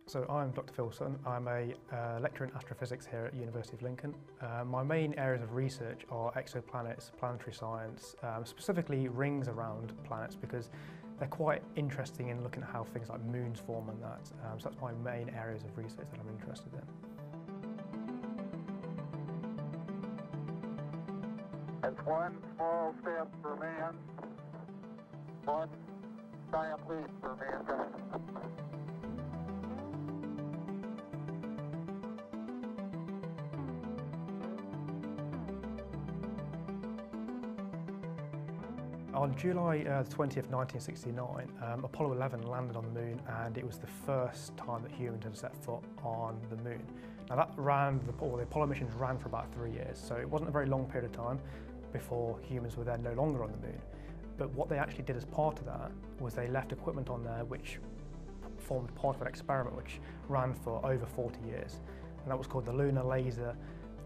So I'm Dr. Phil Sutton. I'm a lecturer in astrophysics here at University of Lincoln. My main areas of research are exoplanets, planetary science, specifically rings around planets, because they're quite interesting in looking at how things like moons form and that. So that's my main areas of research that I'm interested in. It's one small step for man, one giant leap for mankind. On July 20th, 1969, Apollo 11 landed on the moon, and it was the first time that humans had set foot on the moon. Now that the Apollo missions ran for about 3 years, so it wasn't a very long period of time before humans were then no longer on the moon. But what they actually did as part of that was they left equipment on there which formed part of an experiment which ran for over 40 years. And that was called the Lunar Laser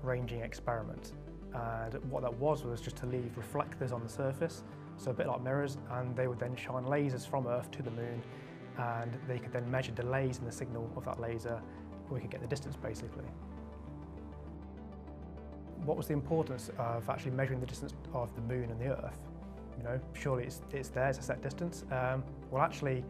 Ranging Experiment. And what that was just to leave reflectors on the surface, so a bit like mirrors, and they would then shine lasers from Earth to the moon, and they could then measure delays in the signal of that laser, and we could get the distance basically. What was the importance of actually measuring the distance of the moon and the Earth? You know, surely it's there, it's a set distance. Well actually,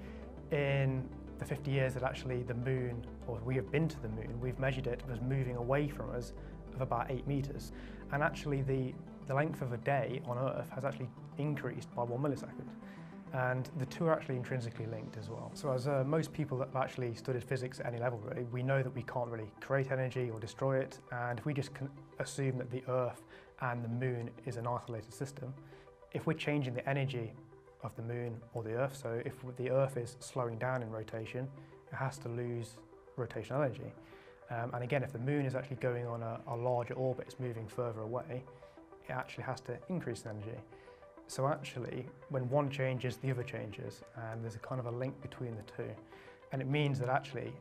in the 50 years that actually the moon, or we have been to the moon, we've measured it as moving away from us of about 8 meters. And actually the length of a day on Earth has actually increased by 1 millisecond. And the two are actually intrinsically linked as well. So as most people that have actually studied physics at any level really, we know that we can't really create energy or destroy it, and if we just can assume that the Earth and the moon is an isolated system, if we're changing the energy of the moon or the Earth, so if the Earth is slowing down in rotation, it has to lose rotational energy. And again, if the moon is actually going on a larger orbit, it's moving further away, it actually has to increase in energy. So actually, when one changes, the other changes, and there's a kind of a link between the two. And it means that actually,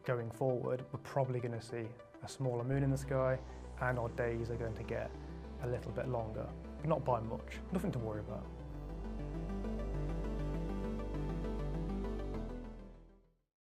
going forward, we're probably going to see a smaller moon in the sky, and our days are going to get a little bit longer, but not by much. Nothing to worry about.